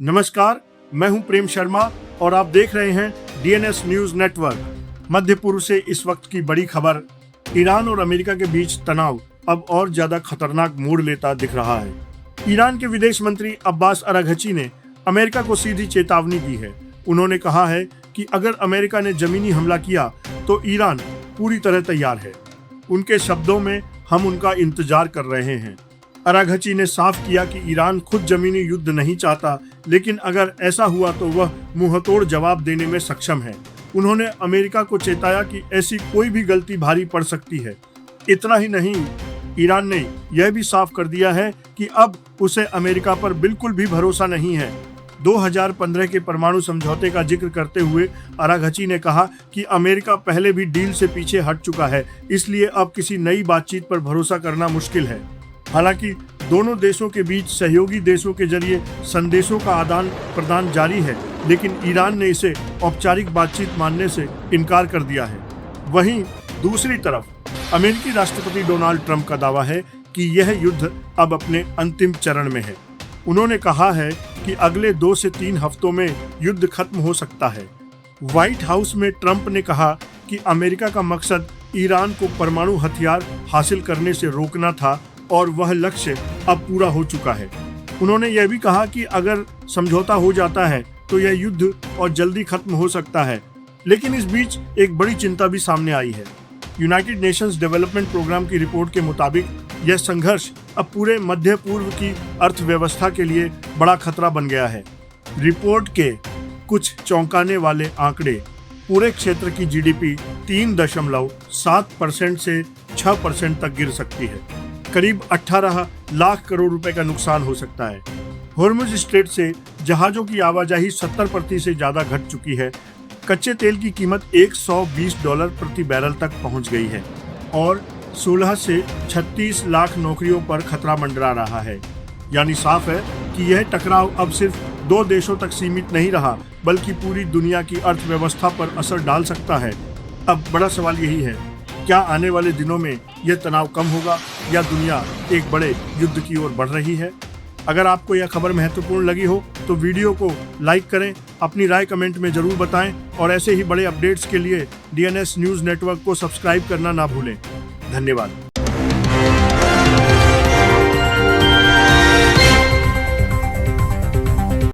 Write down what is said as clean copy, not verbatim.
नमस्कार, मैं हूं प्रेम शर्मा और आप देख रहे हैं डीएनएस न्यूज नेटवर्क। मध्य पूर्व से इस वक्त की बड़ी खबर। ईरान और अमेरिका के बीच तनाव अब और ज्यादा खतरनाक मोड़ लेता दिख रहा है। ईरान के विदेश मंत्री अब्बास अराघची ने अमेरिका को सीधी चेतावनी दी है। उन्होंने कहा है कि अगर अमेरिका ने जमीनी हमला किया तो ईरान पूरी तरह तैयार है। उनके शब्दों में, हम उनका इंतजार कर रहे हैं। अराघची ने साफ किया कि ईरान खुद जमीनी युद्ध नहीं चाहता, लेकिन अगर ऐसा हुआ तो वह मुंहतोड़ जवाब देने में सक्षम है। उन्होंने अमेरिका को चेताया कि ऐसी कोई भी गलती भारी पड़ सकती है। इतना ही नहीं, ईरान ने यह भी साफ कर दिया है कि अब उसे अमेरिका पर बिल्कुल भी भरोसा नहीं है। 2015 के परमाणु समझौते का जिक्र करते हुए अराघची ने कहा कि अमेरिका पहले भी डील से पीछे हट चुका है, इसलिए अब किसी नई बातचीत पर भरोसा करना मुश्किल है। हालांकि दोनों देशों के बीच सहयोगी देशों के जरिए संदेशों का आदान प्रदान जारी है, लेकिन ईरान ने इसे औपचारिक बातचीत मानने से इनकार कर दिया है। वहीं दूसरी तरफ अमेरिकी राष्ट्रपति डोनाल्ड ट्रंप का दावा है कि यह युद्ध अब अपने अंतिम चरण में है। उन्होंने कहा है कि अगले 2 से 3 हफ्तों में युद्ध खत्म हो सकता है। व्हाइट हाउस में ट्रंप ने कहा कि अमेरिका का मकसद ईरान को परमाणु हथियार हासिल करने से रोकना था और वह लक्ष्य अब पूरा हो चुका है। उन्होंने यह भी कहा कि अगर समझौता हो जाता है तो यह युद्ध और जल्दी खत्म हो सकता है। लेकिन इस बीच एक बड़ी चिंता भी सामने आई है। यूनाइटेड नेशंस डेवलपमेंट प्रोग्राम की रिपोर्ट के मुताबिक यह संघर्ष अब पूरे मध्य पूर्व की अर्थव्यवस्था के लिए बड़ा खतरा बन गया है। रिपोर्ट के कुछ चौंकाने वाले आंकड़े पूरे क्षेत्र की जीडीपी 3.7% से 6% तक गिर सकती है। करीब 18 लाख करोड़ रुपए का नुकसान हो सकता है। हॉर्मुज स्ट्रेट से जहाजों की आवाजाही 70% से ज्यादा घट चुकी है। कच्चे तेल की कीमत $120 प्रति बैरल तक पहुंच गई है और 16 से 36 लाख नौकरियों पर खतरा मंडरा रहा है। यानी साफ है कि यह टकराव अब सिर्फ 2 देशों तक सीमित नहीं रहा, बल्कि पूरी दुनिया की अर्थव्यवस्था पर असर डाल सकता है। अब बड़ा सवाल यही है, क्या आने वाले दिनों में यह तनाव कम होगा या दुनिया एक बड़े युद्ध की ओर बढ़ रही है? अगर आपको यह खबर महत्वपूर्ण लगी हो तो वीडियो को लाइक करें, अपनी राय कमेंट में जरूर बताएं और ऐसे ही बड़े अपडेट्स के लिए डीएनएस न्यूज नेटवर्क को सब्सक्राइब करना ना भूलें। धन्यवाद।